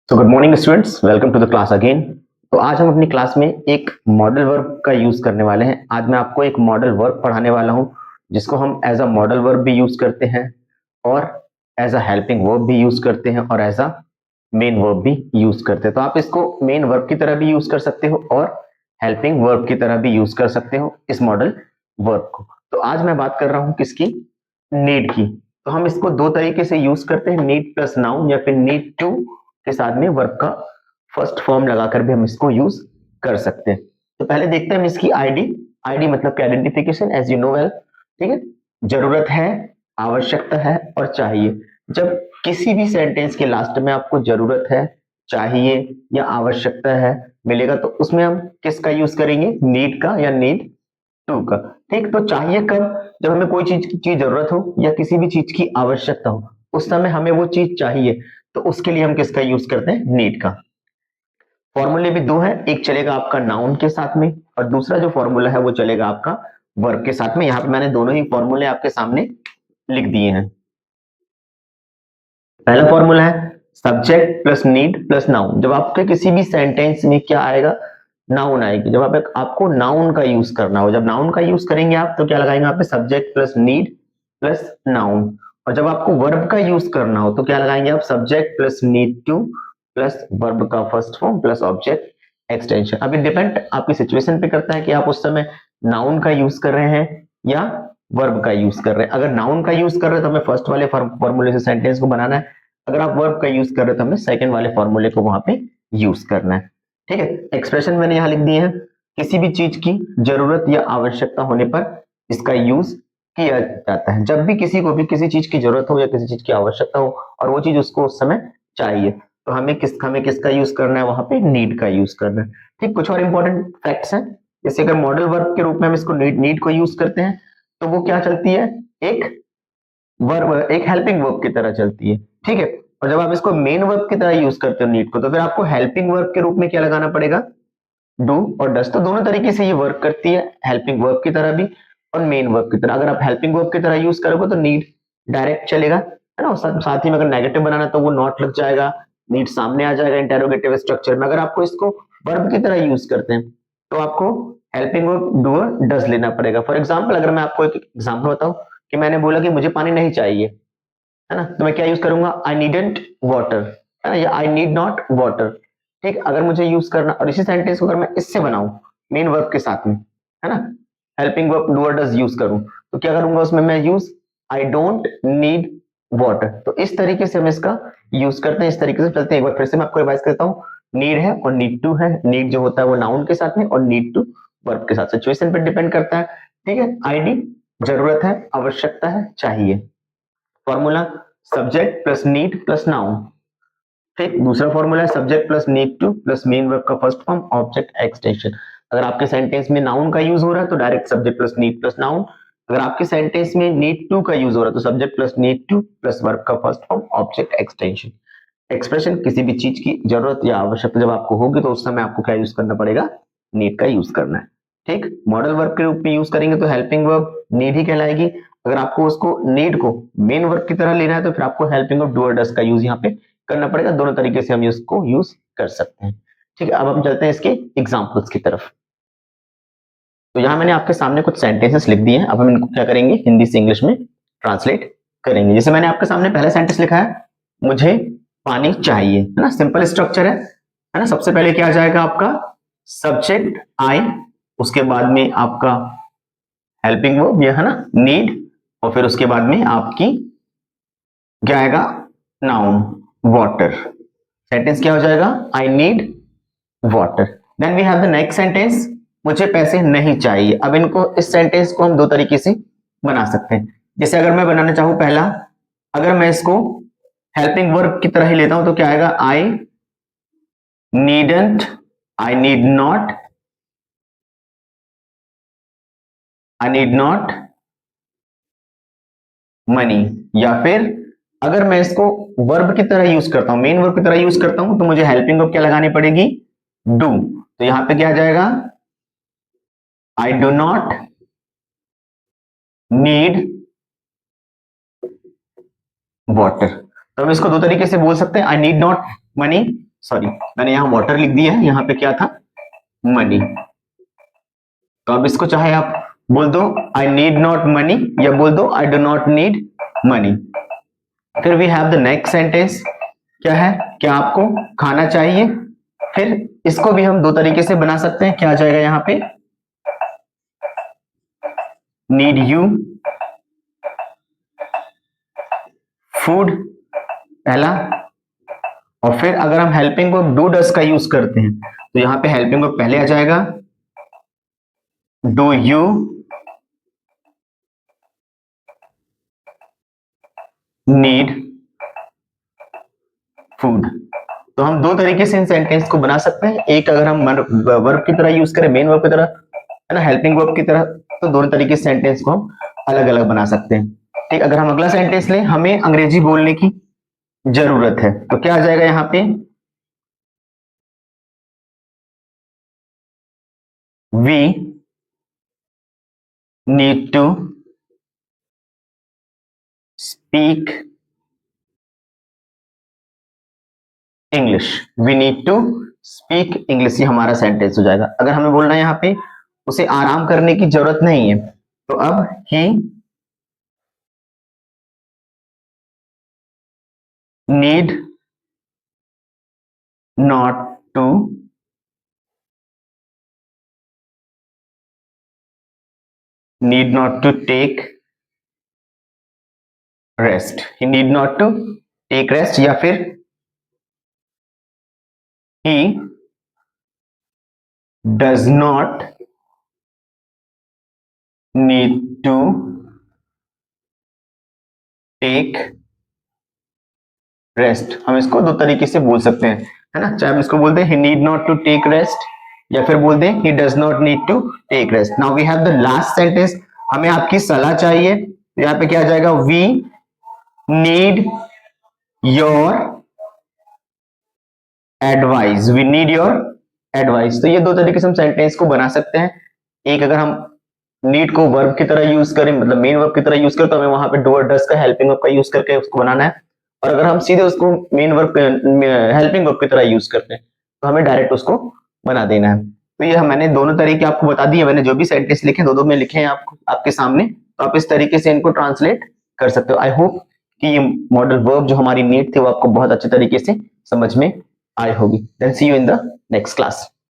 So good morning students, welcome to the class again. तो आज हम अपनी क्लास में एक मॉडल वर्ब का यूज करने वाले हैं। आज मैं आपको एक मॉडल वर्ब पढ़ाने वाला हूं जिसको हम एज अ मॉडल वर्ब भी यूज करते हैं और एज अ हेल्पिंग वर्ब भी यूज करते हैं और एज अ मेन वर्ब भी यूज करते हैं। तो आप इसको मेन वर्ब की तरह भी यूज कर सकते हो और हेल्पिंग वर्ब की तरह भी यूज कर सकते हो इस मॉडल वर्ब को। तो आज मैं बात कर रहा हूं किसकी? नीड की। तो हम इसको दो तरीके से यूज करते हैं, नीड प्लस नाउन या फिर नीड टू के साथ में वर्ब का फर्स्ट फॉर्म लगाकर भी हम इसको यूज कर सकते हैं। तो पहले देखते हैं हम इसकी आईडी। आईडी मतलब कि identification, as you know well. ठीक है, जरूरत है, आवश्यकता है और चाहिए। जब किसी भी सेंटेंस के लास्ट में आपको जरूरत है, चाहिए या आवश्यकता है मिलेगा तो उसमें हम किसका यूज करेंगे? नीड का या नीड टू का। ठीक, तो चाहिए कब? जब हमें कोई चीज की जरूरत हो या किसी भी चीज की आवश्यकता हो, उस समय हमें वो चीज चाहिए, तो उसके लिए हम किसका यूज करते हैं? नीड का। फॉर्मूले भी दो है, एक चलेगा आपका नाउन के साथ में और दूसरा जो फॉर्मूला है वो चलेगा आपका वर्ब के साथ में। यहाँ पे मैंने दोनों ही फॉर्मूले आपके सामने लिख दिए हैं। पहला फॉर्मूला है subject plus need plus noun. जब आपके किसी भी सेंटेंस में क्या आएगा? नाउन आएगी। जब आपको नाउन का यूज करना हो, जब नाउन का यूज करेंगे आप तो क्या लगाएंगे? आप पे subject plus need plus noun. और जब आपको वर्ब का यूज करना हो तो क्या लगाएंगे आप? Subject plus need to plus verb का first form plus object extension. अभी डिपेंड आपकी सिचुएशन पे करता है कि आप उस समय नाउन का यूज कर रहे हैं या वर्ब का यूज कर रहे हैं। अगर नाउन का यूज कर रहे हैं तो हमें फर्स्ट वाले फॉर्मूले से सेंटेंस को बनाना है। अगर आप वर्ब का यूज कर रहे हो तो हमें सेकंड वाले फॉर्मूले को वहां पे यूज करना है। ठीक है, एक्सप्रेशन मैंने यहां लिख दिए हैं। किसी भी चीज की जरूरत या आवश्यकता होने पर इसका यूज किया जाता है। जब भी किसी को भी किसी चीज की जरूरत हो या किसी चीज की आवश्यकता हो और वो चीज उसको उस समय चाहिए तो हमें किसका यूज करना है? वहां पे नीड का यूज करना है। ठीक, कुछ और इंपॉर्टेंट फैक्ट्स हैं। जैसे अगर मॉडल वर्ब के रूप में हम इसको नीड को यूज करते हैं तो वो क्या चलती है? एक वर्ब, एक हेल्पिंग वर्ब की तरह चलती है। ठीक है, और जब आप इसको मेन वर्ब की तरह यूज करते हो नीड को, तो फिर आपको हेल्पिंग वर्ब के रूप में क्या लगाना पड़ेगा? डू और डस। तो दोनों तरीके से ये वर्क करती है, हेल्पिंग वर्ब की तरह भी और मेन वर्ब की तरह। अगर आप हेल्पिंग वर्ब की तरह यूज करोगे तो नीड डायरेक्ट चलेगा, है ना। साथ ही में अगर नेगेटिव बनाना तो वो नॉट लग जाएगा, नीड सामने आ जाएगा इंटेरोगेटिव स्ट्रक्चर में। अगर आपको इसको वर्ब की तरह यूज करते हैं तो आपको हेल्पिंग वर्ब डू और डस लेना पड़ेगा। फॉर एग्जाम्पल, अगर मैं आपको एक एग्जाम्पल बताऊं कि मैंने बोला कि मुझे पानी नहीं चाहिए, है ना, तो मैं क्या यूज करूंगा? आई नीडेंट वाटर, है ना, या आई नीड नॉट वाटर। ठीक, अगर मुझे यूज करना और इसी सेंटेंस को अगर मैं इससे बनाऊं मेन वर्ब के साथ में, है ना, हेल्पिंग वर्ब डू और डज यूज करूं तो क्या करूंगा उसमें? मैं use I don't need water. तो इस तरीके से हम इसका यूज करते हैं, इस तरीके से चलते हैं। एक बार फिर से मैं आपको रिवाइज करता हूँ। नीड है और नीड टू है। नीड जो होता है वो नाउन के साथ में और नीड टू वर्ब के साथ। सिचुएशन पर डिपेंड करता है। ठीक है, आईडी जरूरत है, आवश्यकता है, चाहिए। Formula subject plus need plus noun. ठीक, दूसरा फॉर्मूला है subject plus need to plus main verb का फर्स्ट फॉर्म ऑब्जेक्ट एक्सटेंशन। अगर आपके सेंटेंस में नाउन का यूज हो रहा है तो direct subject plus need plus noun. अगर आपके सेंटेंस में नीड टू का यूज हो रहा है तो subject plus need to plus verb का first form object extension. Expression, किसी भी चीज की जरूरत या आवश्यकता जब आपको होगी तो उस समय आपको क्या यूज करना पड़ेगा? नीड का यूज करना है। ठीक, मॉडल वर्ब के रूप में यूज करेंगे तो हेल्पिंग वर्ब नीड ही कहलाएगी। अगर आपको उसको नीड को मेन वर्ब की तरह लेना है तो फिर आपको हेल्पिंग वर्ब डू और डस का यूज यहाँ पे करना पड़ेगा। दोनों तरीके से हम इसको यूज कर सकते हैं। ठीक है, अब हम चलते हैं इसके एग्जाम्पल्स की तरफ। तो यहाँ मैंने आपके सामने कुछ सेंटेंसेस लिख दिए हैं। अब हम इनको क्या करेंगे? हिंदी से इंग्लिश में ट्रांसलेट करेंगे। जैसे मैंने आपके सामने पहला सेंटेंस लिखा है, मुझे पानी चाहिए, है ना। सिंपल स्ट्रक्चर है ना। सबसे पहले क्या आ जाएगा आपका? सब्जेक्ट आई, उसके बाद में आपका हेल्पिंग वर्ब ये है ना नीड, और फिर उसके बाद में आपकी क्या आएगा? Noun water. सेंटेंस क्या हो जाएगा? I need water. Then we have the next sentence, मुझे पैसे नहीं चाहिए। अब इनको, इस सेंटेंस को हम दो तरीके से बना सकते हैं। जैसे अगर मैं बनाना चाहूं पहला, अगर मैं इसको हेल्पिंग वर्ब की तरह ही लेता हूं तो क्या आएगा? I needn't, I need not, I need not money. या फिर अगर मैं इसको वर्ब की तरह यूज करता हूं, मेन वर्ब की तरह यूज करता हूं, तो मुझे हेल्पिंग वर्ब क्या लगानी पड़ेगी? डू। तो यहां पे क्या आ जाएगा? आई डू नॉट नीड वाटर। तो हम इसको दो तरीके से बोल सकते हैं। आई नीड नॉट मनी, सॉरी मैंने यहाँ वाटर लिख दिया है, यहाँ पे क्या था, मनी। तो अब इसको चाहे आप बोल दो आई नीड नॉट मनी या बोल दो I do not need money. फिर we have the next sentence, क्या है, क्या आपको खाना चाहिए। फिर इसको भी हम दो तरीके से बना सकते हैं, क्या आ जाएगा यहाँ पे, नीड यू फूड पहला, और फिर अगर हम हेल्पिंग वर्ब डू डस का यूज करते हैं तो यहाँ पे हेल्पिंग वर्ब पहले आ जाएगा, डू यू नीड फूड। तो हम दो तरीके से इन सेंटेंस को बना सकते हैं, एक अगर हम वर्ब की तरह यूज करें, मेन वर्ब की तरह, है ना, हेल्पिंग वर्ब की तरह, तो दोनों तरीके से सेंटेंस को हम अलग अलग बना सकते हैं। ठीक, अगर हम अगला सेंटेंस लें, हमें अंग्रेजी बोलने की जरूरत है, तो क्या आ जाएगा यहाँ पे, we need to speak English, we need to speak English, ये हमारा सेंटेंस हो जाएगा। अगर हमें बोलना है यहाँ पे उसे आराम करने की जरूरत नहीं है, तो अब he need not to take rest, he need not to take rest, या फिर he does not need to take rest. हम इसको दो तरीके से बोल सकते हैं, है ना, चाहे हम इसको बोलते हैं he need not to take rest, या फिर बोलते हैं he does not need to take rest. Now we have the last sentence, हमें आपकी सलाह चाहिए, तो यहाँ पे क्या आ जाएगा, we need your advice, we need your advice. तो ये दो तरीके से हम सेंटेंस को बना सकते हैं, एक अगर हम नीड को वर्ब की तरह यूज करें, मतलब मेन वर्ब की तरह यूज करें, तो हमें वहां पे डू और डज का हेल्पिंग वर्ब का यूज करके उसको बनाना है, और अगर हम सीधे उसको मेन वर्ब हेल्पिंग वर्ब की तरह यूज करते हैं तो हमें डायरेक्ट उसको बना देना है। तो ये मैंने दोनों तरीके आपको बता दिए, मैंने जो भी सेंटेंस लिखे दो में लिखे हैं आपको आपके सामने, तो आप इस तरीके से इनको ट्रांसलेट कर सकते हो। आई होप कि ये मॉडल वर्ब जो हमारी नीड थी वो आपको बहुत अच्छे तरीके से समझ में आई होगी। Then see you in the next class.